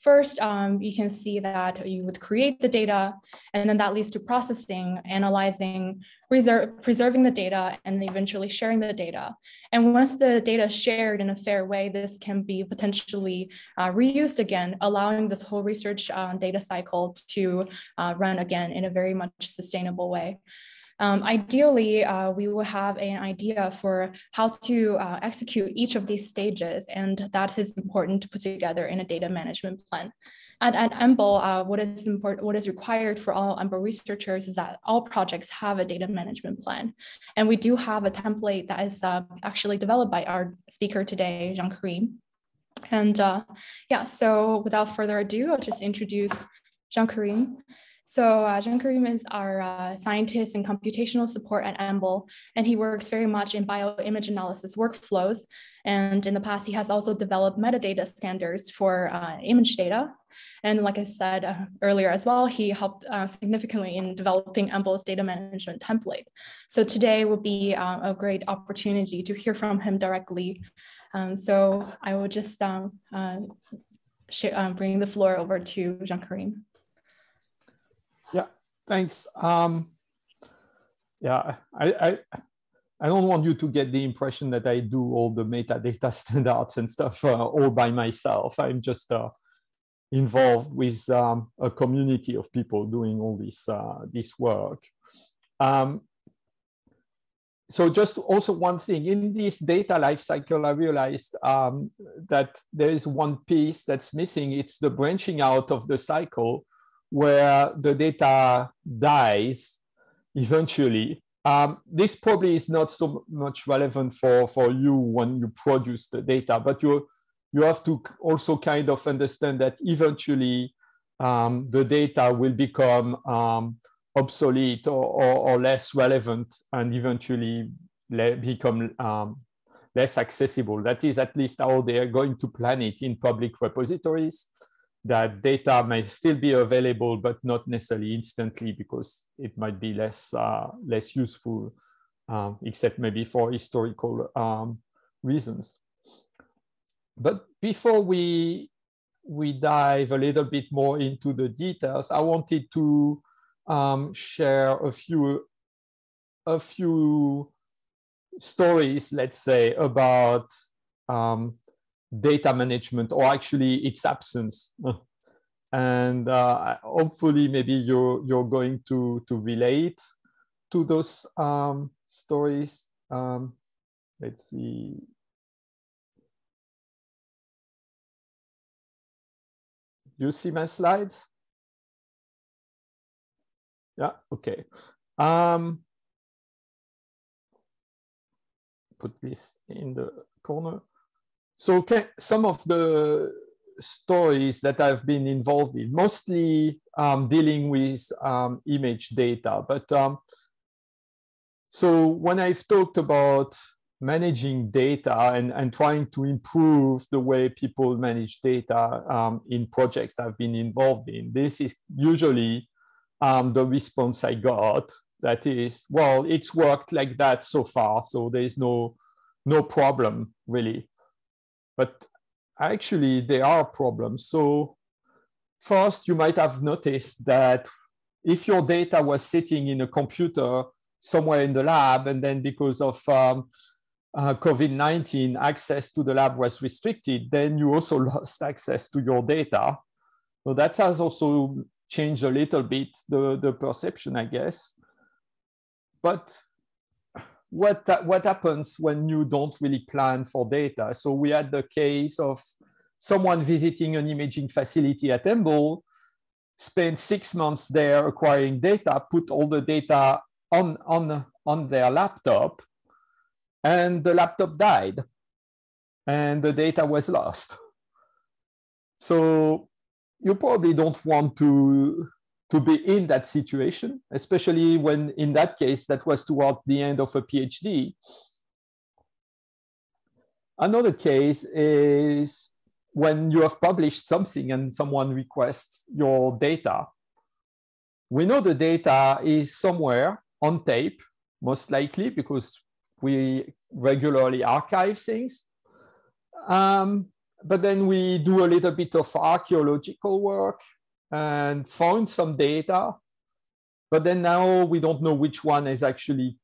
First, you can see that you would create the data, and then that leads to processing, analyzing, preserving the data, and eventually sharing the data. And once the data is shared in a fair way, this can be potentially reused again, allowing this whole research data cycle to run again in a very much sustainable way. Ideally, we will have an idea for how to execute each of these stages, and that is important to put together in a data management plan. At EMBL, what is required for all EMBL researchers is that all projects have a data management plan. And we do have a template that is actually developed by our speaker today, Jean-Karim. And yeah, so without further ado, I'll just introduce Jean-Karim. So Jean-Karim is our scientist in computational support at EMBL, and he works very much in bioimage analysis workflows. And in the past, he has also developed metadata standards for image data. And like I said earlier as well, he helped significantly in developing EMBL's data management template. So today will be a great opportunity to hear from him directly. So I will just bring the floor over to Jean-Karim. Yeah, thanks. Yeah, I don't want you to get the impression that I do all the metadata standards and stuff all by myself. I'm just involved with a community of people doing all this work. So just also one thing, in this data lifecycle, I realized that there is one piece that's missing. It's the branching out of the cycle, where the data dies eventually. This probably is not so much relevant for you when you produce the data, but you have to also kind of understand that eventually the data will become obsolete or less relevant, and eventually become less accessible. That is at least how they are going to plan it in public repositories. That data may still be available, but not necessarily instantly, because it might be less useful, except maybe for historical reasons. But before we dive a little bit more into the details, I wanted to share a few stories, let's say, about data management, or actually its absence. And hopefully maybe you're going to relate to those stories. Let's see. You see my slides? Yeah, okay. Put this in the corner. So some of the stories that I've been involved in, mostly dealing with image data. But so when I've talked about managing data and trying to improve the way people manage data in projects I've been involved in, this is usually the response I got. That is, well, it's worked like that so far, so there's no problem really. But actually, there are problems. So first, you might have noticed that if your data was sitting in a computer somewhere in the lab, and then because of COVID-19, access to the lab was restricted, then you also lost access to your data. So that has also changed a little bit the perception, I guess. But what happens when you don't really plan for data? So we had the case of someone visiting an imaging facility at EMBL, spent 6 months there acquiring data, put all the data on their laptop, and the laptop died, and the data was lost. So you probably don't want to be in that situation, especially when in that case, that was towards the end of a PhD. Another case is when you have published something and someone requests your data. We know the data is somewhere on tape, most likely, because we regularly archive things. but then we do a little bit of archaeological work and found some data. But then now we don't know which one is actually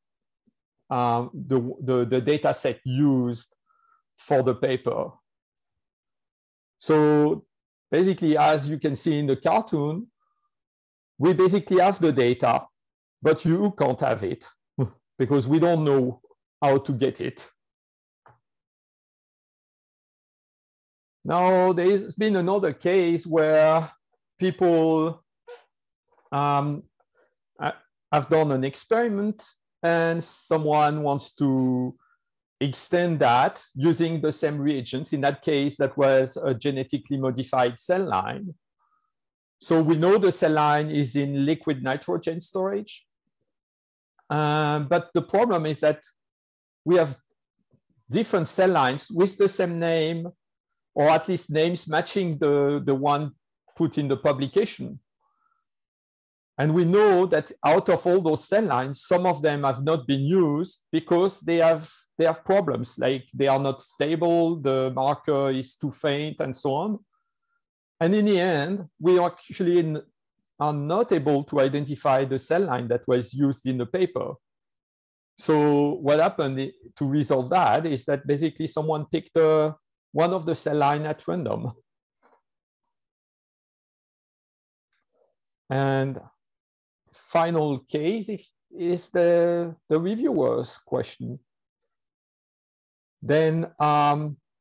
the data set used for the paper. So basically, as you can see in the cartoon, we basically have the data, but you can't have it because we don't know how to get it. Now, there's been another case where people have done an experiment and someone wants to extend that using the same reagents. In that case, that was a genetically modified cell line. So we know the cell line is in liquid nitrogen storage. But the problem is that we have different cell lines with the same name, or at least names matching the one put in the publication. And we know that out of all those cell lines, some of them have not been used because they have problems, like they are not stable, the marker is too faint, and so on. And in the end, we actually are not able to identify the cell line that was used in the paper. So what happened to resolve that is that basically someone picked one of the cell line at random. And final case is the reviewer's question. Then,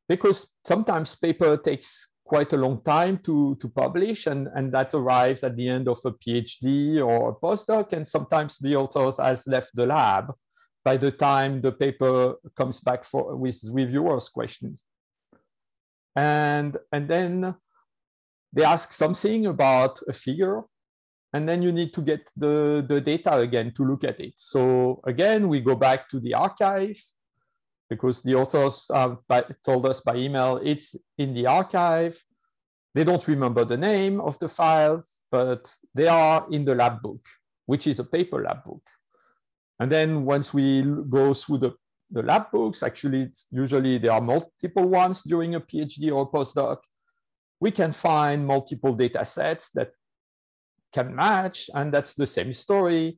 because sometimes paper takes quite a long time to publish, and that arrives at the end of a PhD or a postdoc, and sometimes the authors has left the lab by the time the paper comes back with reviewers' questions. And then they ask something about a figure, and then you need to get the data again to look at it. So again, we go back to the archive because the authors told us by email it's in the archive. They don't remember the name of the files, but they are in the lab book, which is a paper lab book. And then once we go through the lab books, actually, usually there are multiple ones during a PhD or postdoc, we can find multiple data sets that can match, and that's the same story.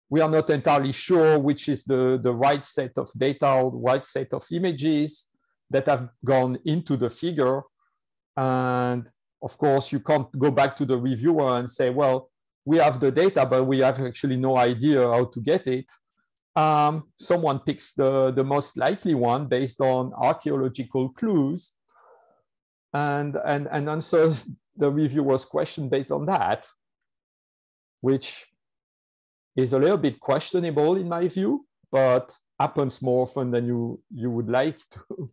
We are not entirely sure which is the right set of data or the right set of images that have gone into the figure. And of course, you can't go back to the reviewer and say, well, we have the data, but we have actually no idea how to get it. Someone picks the most likely one based on archaeological clues and answers the reviewer's question based on that, which is a little bit questionable in my view, but happens more often than you would like to.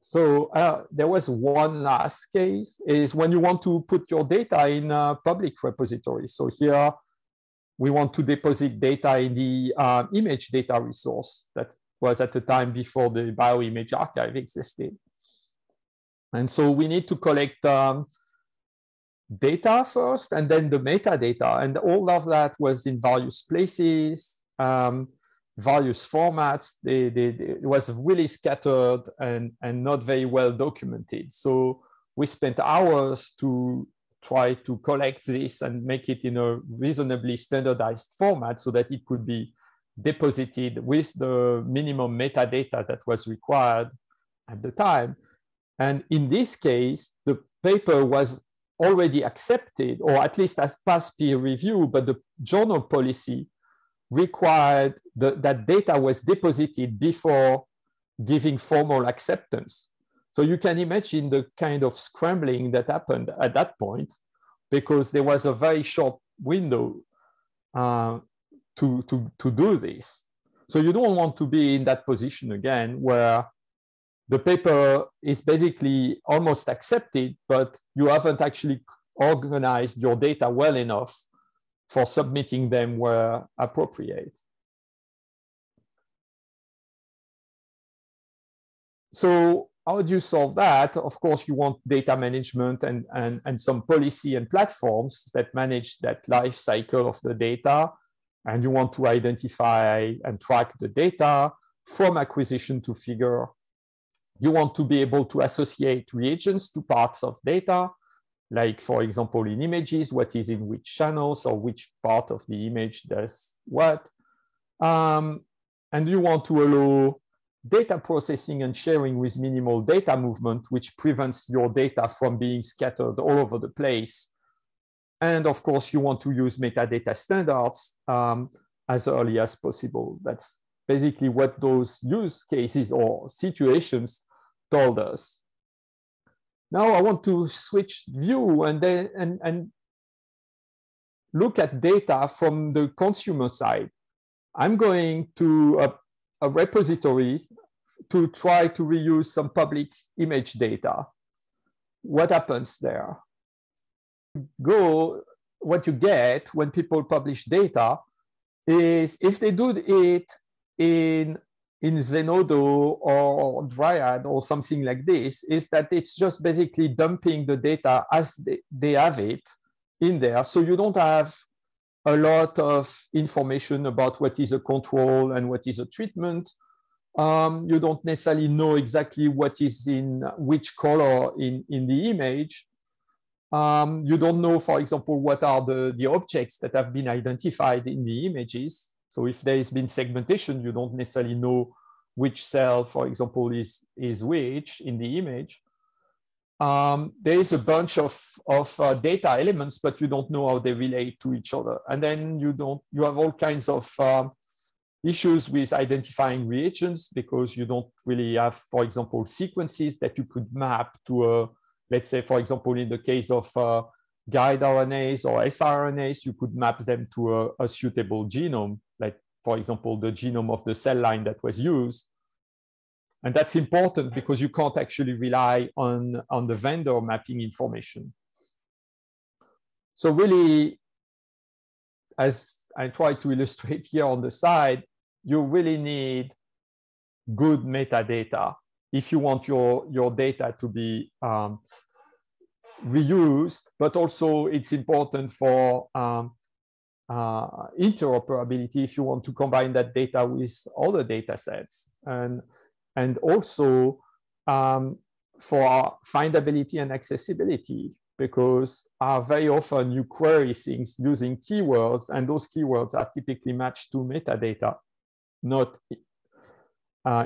So there was one last case, is when you want to put your data in a public repository. So here we want to deposit data in the image data resource that was at the time before the bioimage archive existed. And so we need to collect data first, and then the metadata, and all of that was in various places, various formats. It was really scattered and not very well documented. So we spent hours to try to collect this and make it in a reasonably standardized format so that it could be deposited with the minimum metadata that was required at the time. And in this case, the paper was already accepted, or at least as past peer review, but the journal policy required that data was deposited before giving formal acceptance. So you can imagine the kind of scrambling that happened at that point, because there was a very short window to do this. So you don't want to be in that position again, where the paper is basically almost accepted, but you haven't actually organized your data well enough for submitting them where appropriate. So how do you solve that? Of course, you want data management and some policy and platforms that manage that life cycle of the data. And you want to identify and track the data from acquisition to figure You want to be able to associate reagents to parts of data, like, for example, in images, what is in which channels or which part of the image does what. And you want to allow data processing and sharing with minimal data movement, which prevents your data from being scattered all over the place. And of course, you want to use metadata standards as early as possible. That's basically what those use cases or situations told us. Now I want to switch view and look at data from the consumer side. I'm going to a repository to try to reuse some public image data. What happens there? What you get when people publish data is, if they do it in Zenodo or Dryad or something like this, is that it's just basically dumping the data as they have it in there. So you don't have a lot of information about what is a control and what is a treatment. You don't necessarily know exactly what is in which color in the image. You don't know, for example, what are the objects that have been identified in the images. So if there has been segmentation, you don't necessarily know which cell, for example, is which in the image. There is a bunch of data elements, but you don't know how they relate to each other. And then you have all kinds of issues with identifying reagents, because you don't really have, for example, sequences that you could map to let's say, for example, in the case of guide RNAs or siRNAs, you could map them to a suitable genome, like, for example, the genome of the cell line that was used. And that's important because you can't actually rely on the vendor mapping information. So really, as I try to illustrate here on the side, you really need good metadata if you want your data to be reused, but also it's important for interoperability if you want to combine that data with other data sets, and also for findability and accessibility, because very often you query things using keywords, and those keywords are typically matched to metadata, not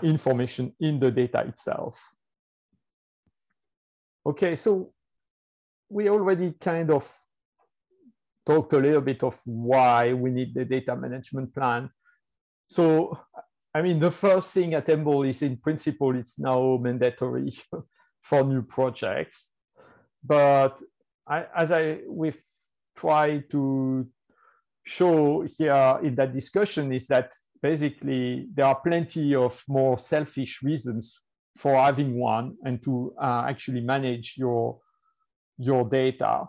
information in the data itself. Okay, so we already kind of talked a little bit of why we need the data management plan. So, I mean, the first thing at EMBL is, in principle, it's now mandatory for new projects. But we've tried to show here in that discussion, is that basically there are plenty of more selfish reasons for having one and to actually manage your data.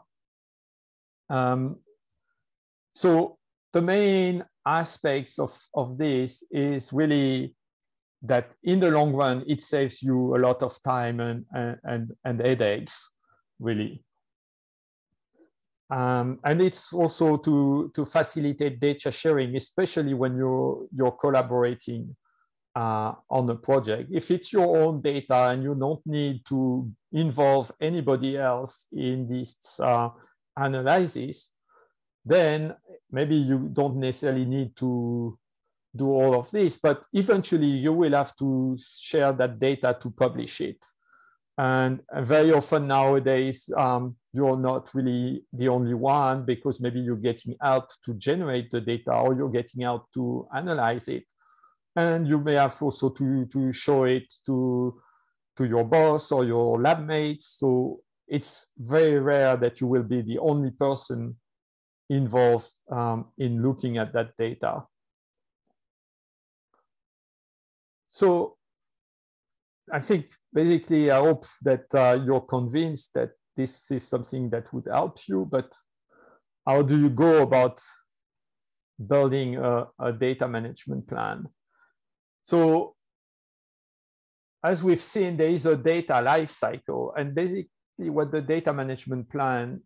So the main aspects of this is really that in the long run, it saves you a lot of time and headaches, really. And it's also to facilitate data sharing, especially when you're collaborating on a project. If it's your own data and you don't need to involve anybody else in this analysis, then maybe you don't necessarily need to do all of this, but eventually you will have to share that data to publish it. And very often nowadays, you're not really the only one, because maybe you're getting out to generate the data, or you're getting out to analyze it. And you may have also to show it to your boss or your lab mates. So it's very rare that you will be the only person involved in looking at that data. So I think basically I hope that you're convinced that this is something that would help you, but how do you go about building a data management plan? So as we've seen, there is a data life cycle, and basically what the data management plan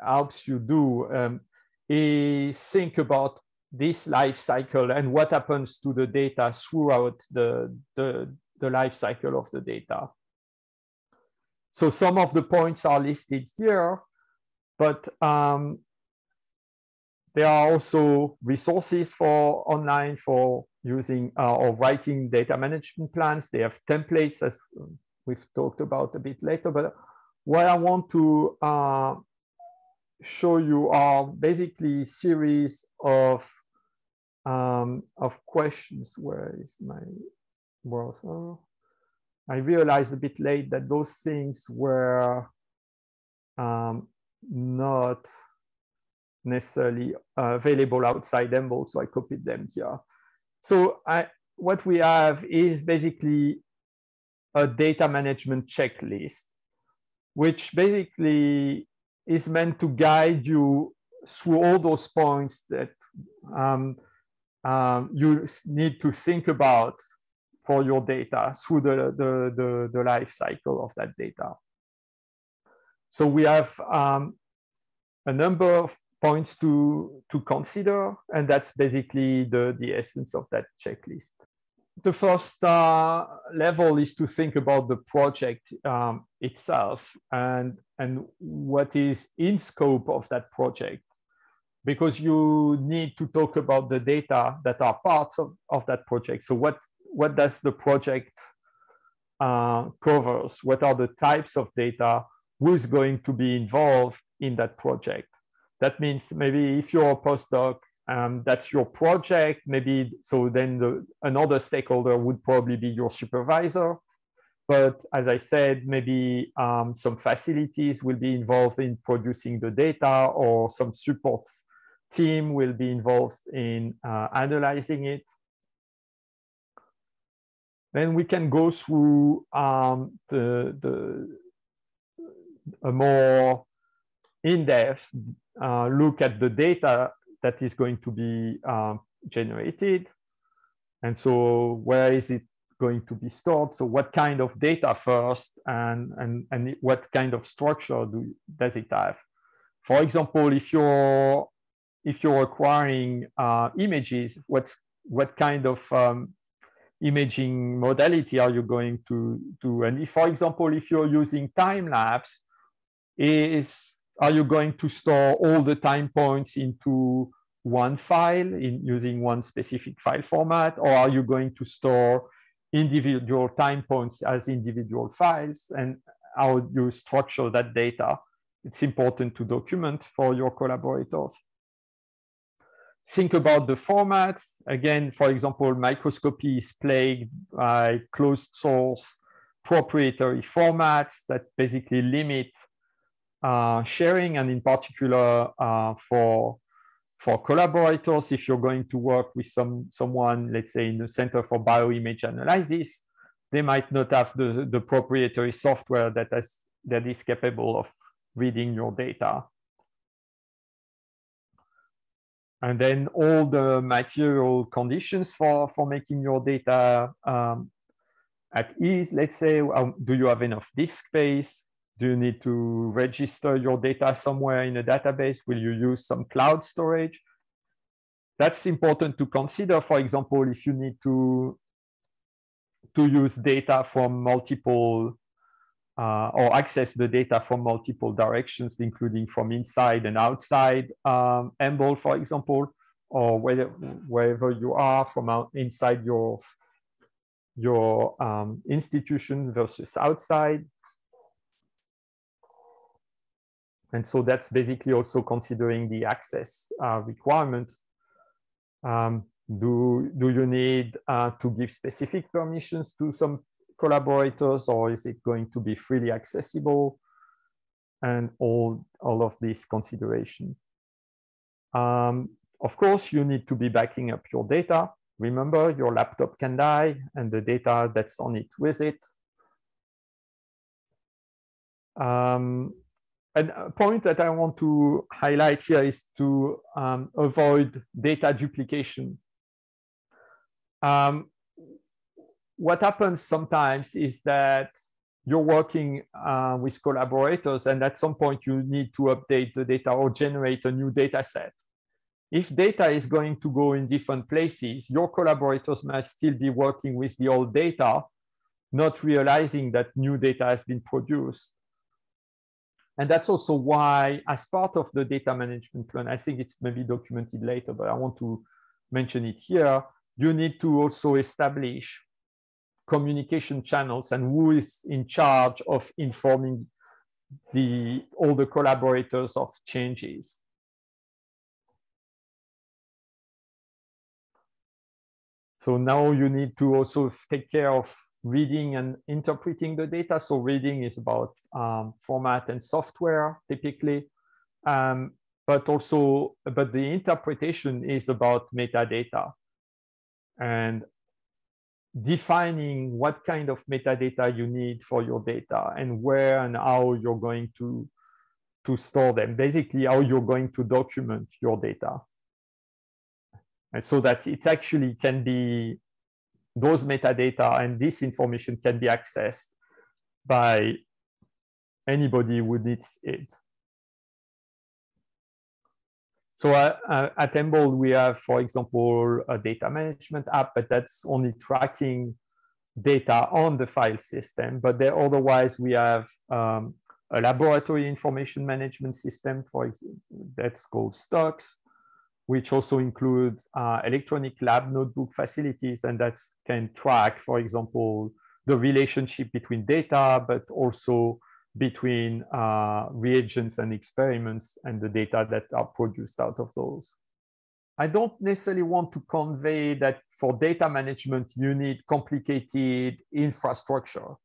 helps you do is think about this life cycle and what happens to the data throughout the the life cycle of the data. So some of the points are listed here, but there are also resources for online for using or writing data management plans. They have templates, as we've talked about a bit later. But what I want to show you are basically series of questions. Where is my browser? I realized a bit late that those things were not necessarily available outside EMBL, so I copied them here. So what we have is basically a data management checklist, which basically is meant to guide you through all those points that you need to think about for your data through the life cycle of that data. So we have a number of points to consider, and that's basically the essence of that checklist. The first level is to think about the project itself and what is in scope of that project, because you need to talk about the data that are parts of that project. So what does the project covers? What are the types of data? Who's going to be involved in that project? That means maybe if you're a postdoc, that's your project, maybe, so then another stakeholder would probably be your supervisor. But as I said, maybe some facilities will be involved in producing the data, or some support team will be involved in analyzing it. Then we can go through a more in-depth look at the data that is going to be generated. And so where is it going to be stored? So what kind of data first, and what kind of structure does it have? For example, if you're acquiring images, what kind of imaging modality are you going to do? And if, for example, if you're using time-lapse, are you going to store all the time points into one file using one specific file format, or are you going to store individual time points as individual files? And how you structure that data, it's important to document for your collaborators. Think about the formats. Again, for example, microscopy is plagued by closed source proprietary formats that basically limit sharing, and in particular for collaborators, if you're going to work with someone, let's say in the Center for Bioimage Analysis, they might not have the proprietary software that is capable of reading your data. And then all the material conditions for making your data at ease. Let's say, do you have enough disk space? Do you need to register your data somewhere in a database? Will you use some cloud storage? That's important to consider. For example, if you need to use data from multiple or access the data from multiple directions, including from inside and outside EMBL, for example, or wherever you are, from inside your institution versus outside. And so that's basically also considering the access requirements. Do you need to give specific permissions to some collaborators, or is it going to be freely accessible? And all of this consideration. Of course, you need to be backing up your data. Remember, your laptop can die and the data that's on it with it. And a point that I want to highlight here is to avoid data duplication. What happens sometimes is that you're working with collaborators, and at some point you need to update the data or generate a new data set. If data is going to go in different places, your collaborators might still be working with the old data, not realizing that new data has been produced. And that's also why, as part of the data management plan, I think it's maybe documented later, but I want to mention it here, you need to also establish communication channels and who is in charge of informing all the collaborators of changes. So now you need to also take care of reading and interpreting the data. So reading is about format and software typically, but the interpretation is about metadata and defining what kind of metadata you need for your data and where and how you're going to store them, basically how you're going to document your data. And so that it actually can be, those metadata and this information can be accessed by anybody who needs it. So at EMBL, we have, for example, a data management app, but that's only tracking data on the file system. But otherwise, we have a laboratory information management system, for example, that's called Stocks, which also includes electronic lab notebook facilities, and that can track, for example, the relationship between data, but also between reagents and experiments and the data that are produced out of those. I don't necessarily want to convey that for data management, you need complicated infrastructure.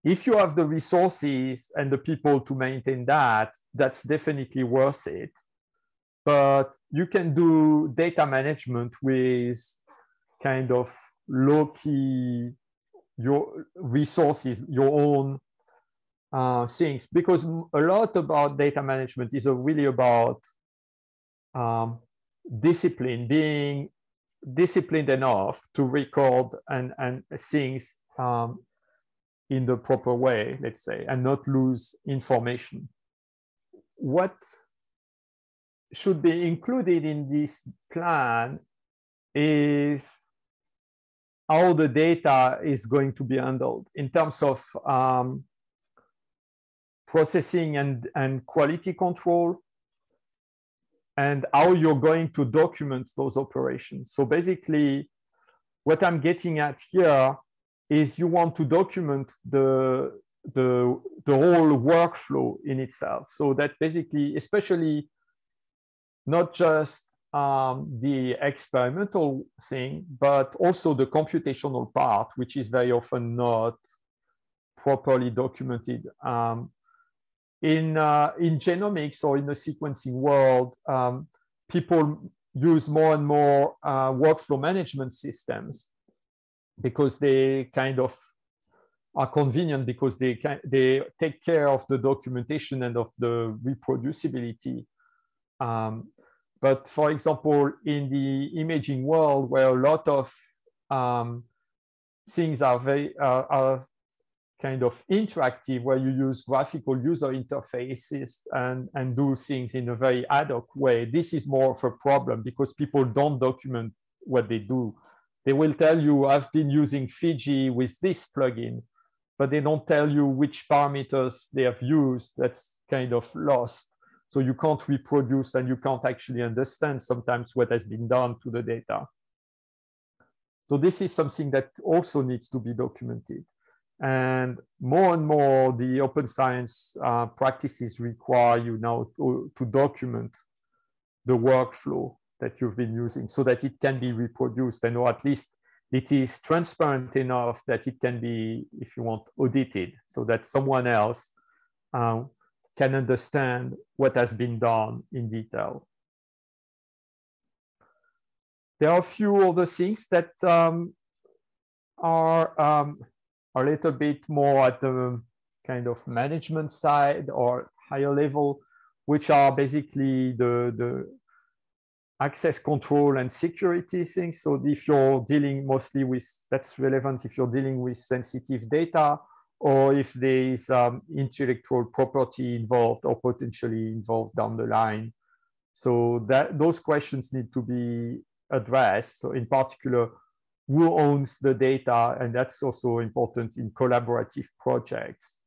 If you have the resources and the people to maintain that, that's definitely worth it. But you can do data management with kind of low-key, your resources, your own things, because a lot about data management is really about discipline, being disciplined enough to record and things in the proper way, let's say, and not lose information. What should be included in this plan is how the data is going to be handled in terms of processing and quality control, and how you're going to document those operations. So basically, what I'm getting at here is you want to document the whole workflow in itself. So that basically, especially not just the experimental thing, but also the computational part, which is very often not properly documented. In genomics or in the sequencing world, people use more and more workflow management systems because they kind of are convenient, because they take care of the documentation and of the reproducibility. But for example, in the imaging world, where a lot of things are kind of interactive, where you use graphical user interfaces and do things in a very ad hoc way, this is more of a problem because people don't document what they do. They will tell you, I've been using Fiji with this plugin, but they don't tell you which parameters they have used. That's kind of lost. So you can't reproduce and you can't actually understand sometimes what has been done to the data. So this is something that also needs to be documented. And more, the open science practices require you now to document the workflow that you've been using so that it can be reproduced, and or at least it is transparent enough that it can be, if you want, audited, so that someone else can understand what has been done in detail. There are a few other things that are a little bit more at the kind of management side or higher level, which are basically the access control and security things. So if you're dealing mostly with, that's relevant if you're dealing with sensitive data, or if there is intellectual property involved or potentially involved down the line. So those questions need to be addressed. So in particular, who owns the data, and that's also important in collaborative projects.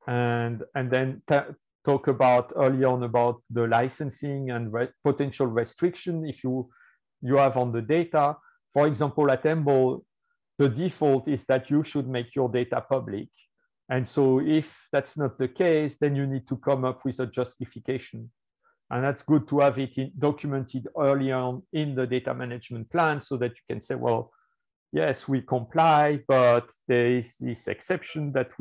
And then talk about early on about the licensing and potential restriction if you have on the data. For example, at EMBL, the default is that you should make your data public. And so if that's not the case, then you need to come up with a justification. And that's good to have it documented early on in the data management plan so that you can say, well, yes, we comply, but there is this exception that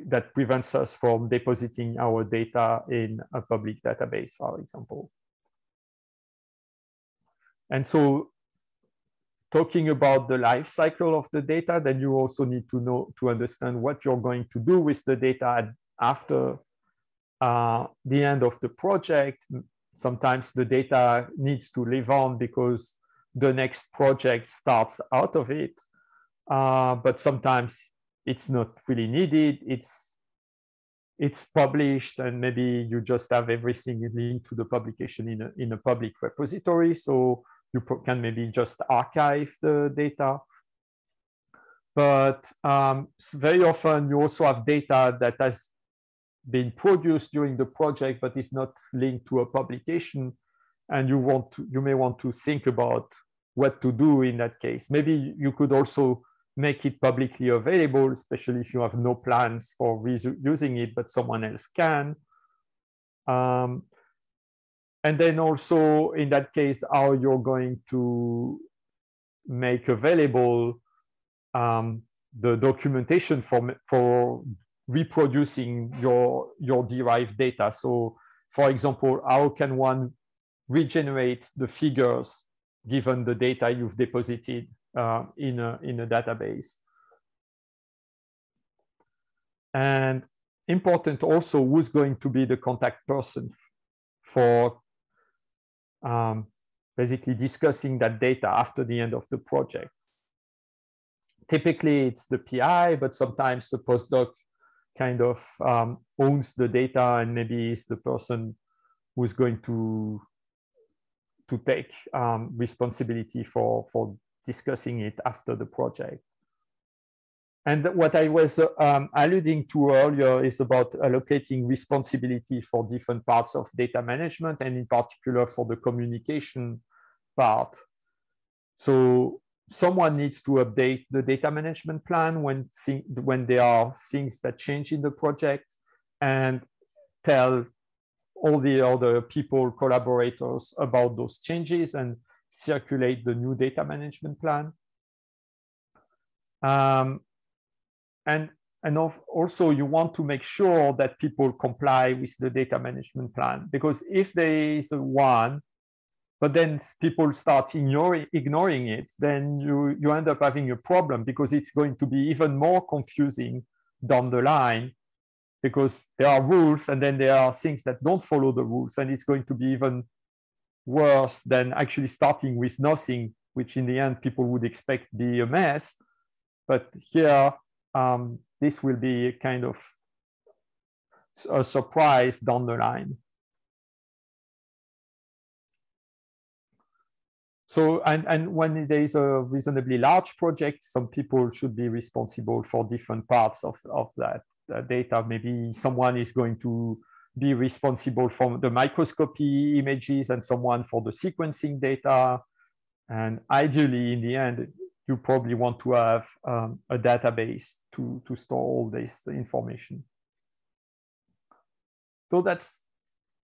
that prevents us from depositing our data in a public database, for example. And so talking about the life cycle of the data, then you also need to understand what you're going to do with the data after the end of the project. Sometimes the data needs to live on because the next project starts out of it, but sometimes it's not really needed. It's published, and maybe you just have everything linked to the publication in a public repository, so you can maybe just archive the data. But very often you also have data that has been produced during the project but is not linked to a publication, and you may want to think about what to do in that case. Maybe you could also make it publicly available, especially if you have no plans for using it, but someone else can. And then also in that case, how you're going to make available the documentation for reproducing your derived data. So for example, how can one regenerate the figures given the data you've deposited in a database? And important also, who's going to be the contact person for basically discussing that data after the end of the project. Typically it's the PI, but sometimes the postdoc kind of owns the data and maybe is the person who's going to take responsibility for discussing it after the project. And what I was alluding to earlier is about allocating responsibility for different parts of data management, and in particular for the communication part. So someone needs to update the data management plan when there are things that change in the project, and tell all the other people, collaborators about those changes, and circulate the new data management plan. And also you want to make sure that people comply with the data management plan, because if there is one, but then people start ignoring it, then you end up having a problem, because it's going to be even more confusing down the line, because there are rules and then there are things that don't follow the rules, and it's going to be even worse than actually starting with nothing, which in the end people would expect be a mess. But here, this will be a kind of a surprise down the line. So, and when there is a reasonably large project, some people should be responsible for different parts of that data. Maybe someone is going to be responsible for the microscopy images and someone for the sequencing data. And ideally, in the end, you probably want to have a database to store all this information. So that's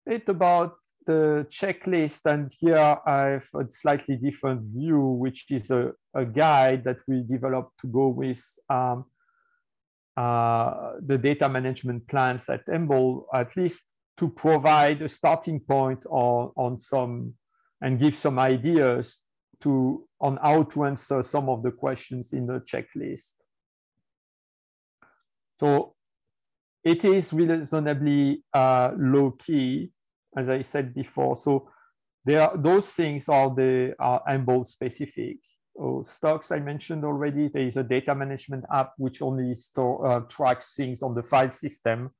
it about the checklist. And here I have a slightly different view, which is a guide that we developed to go with the data management plans at EMBL, at least to provide a starting point on some, and give some ideas on how to answer some of the questions in the checklist. So it is reasonably low key, as I said before. So those things are EMBL specific. Stocks I mentioned already. There is a data management app which only tracks things on the file system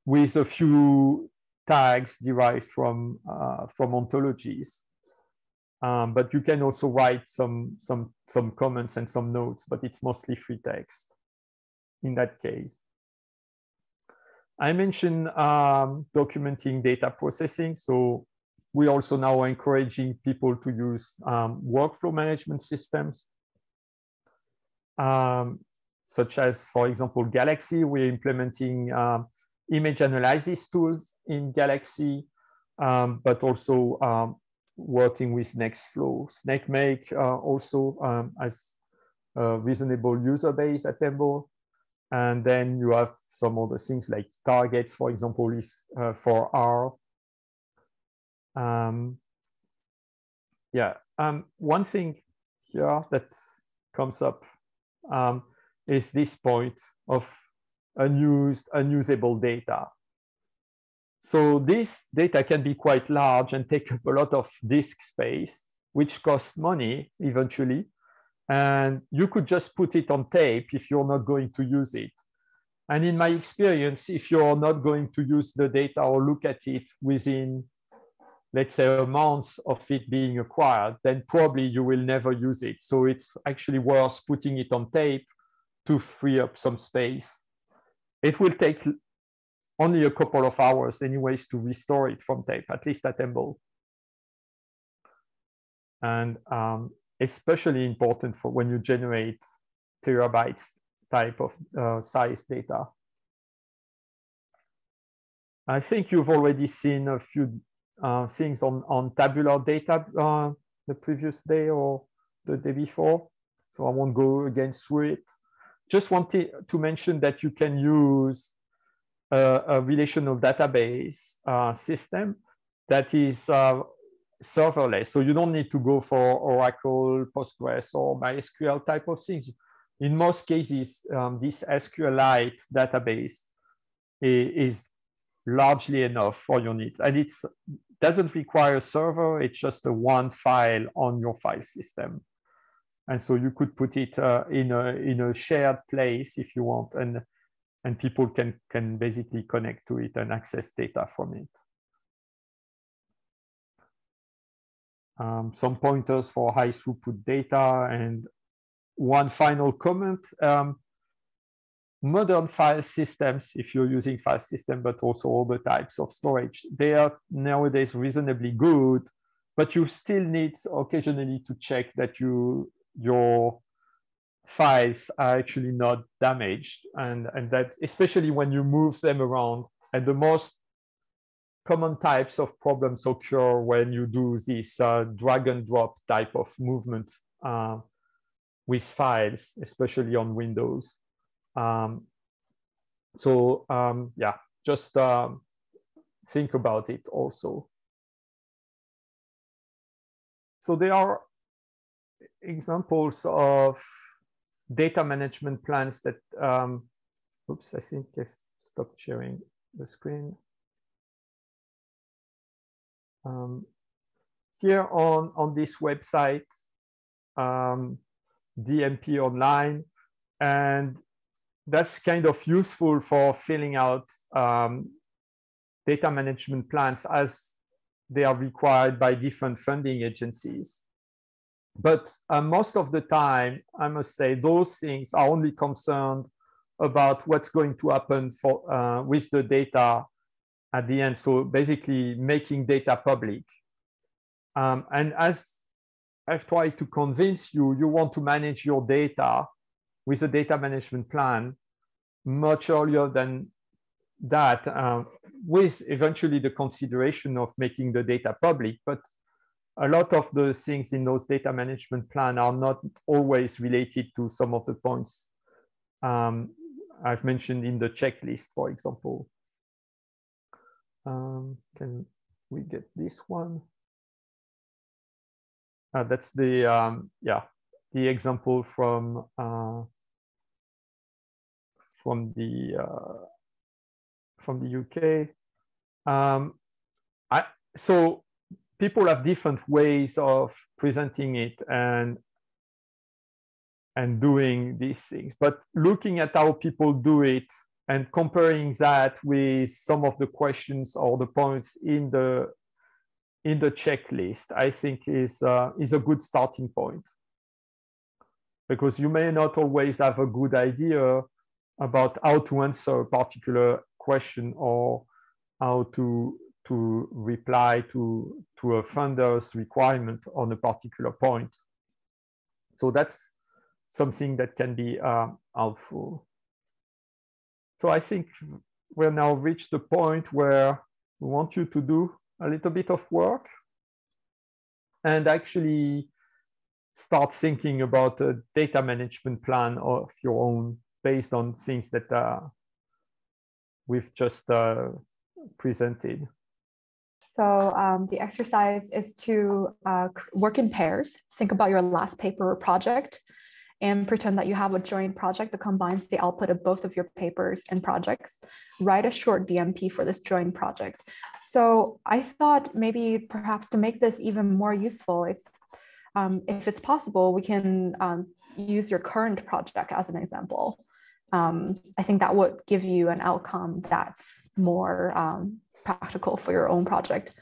with a few tags derived from ontologies. But you can also write some comments and some notes, but it's mostly free text in that case. I mentioned documenting data processing. So we also now are encouraging people to use workflow management systems, such as, for example, Galaxy. We're implementing image analysis tools in Galaxy, but also working with Nextflow. SnakeMake also has a reasonable user base at EMBL. And then you have some other things like targets, for example, if for R. One thing here that comes up is this point of unusable data. So this data can be quite large and take up a lot of disk space, which costs money eventually. And you could just put it on tape if you're not going to use it. And in my experience, if you're not going to use the data or look at it within, let's say, a month of it being acquired, then probably you will never use it. So it's actually worth putting it on tape to free up some space. It will take only a couple of hours anyways to restore it from tape, at least at EMBL. And especially important for when you generate terabytes type of size data. I think you've already seen a few things on tabular data the previous day or the day before, so I won't go again through it. Just wanted to mention that you can use a relational database system that is serverless. So you don't need to go for Oracle, Postgres, or MySQL type of things. In most cases, this SQLite database is largely enough for your needs. And it doesn't require a server. It's just a one file on your file system. And so you could put it in a shared place if you want, and people can basically connect to it and access data from it. Some pointers for high throughput data. And one final comment, modern file systems, if you're using file system, but also other types of storage, they are nowadays reasonably good, but you still need occasionally to check that your files are actually not damaged, and that especially when you move them around. And the most common types of problems occur when you do this drag and drop type of movement with files, especially on Windows. Just think about it also. So there are examples of data management plans that, oops, I think I've stopped sharing the screen. Here on this website, DMP Online, and that's kind of useful for filling out data management plans as they are required by different funding agencies. But most of the time, I must say, those things are only concerned about what's going to happen for, with the data at the end. So basically making data public. And as I've tried to convince you, you want to manage your data with a data management plan much earlier than that, with eventually the consideration of making the data public. But a lot of the things in those data management plans are not always related to some of the points I've mentioned in the checklist, for example. Can we get this one? That's the the example from the UK. So people have different ways of presenting it and doing these things, but looking at how people do it and comparing that with some of the questions or the points in the in the checklist, I think is a good starting point. Because you may not always have a good idea about how to answer a particular question or how to reply to a funder's requirement on a particular point. So that's something that can be helpful. So I think we've now reached the point where we want you to do a little bit of work and actually start thinking about a data management plan of your own based on things that we've just presented. So the exercise is to work in pairs. Think about your last paper or project and pretend that you have a joint project that combines the output of both of your papers and projects. Write a short DMP for this joint project. So I thought maybe perhaps to make this even more useful, if it's possible, we can use your current project as an example. I think that would give you an outcome that's more practical for your own project.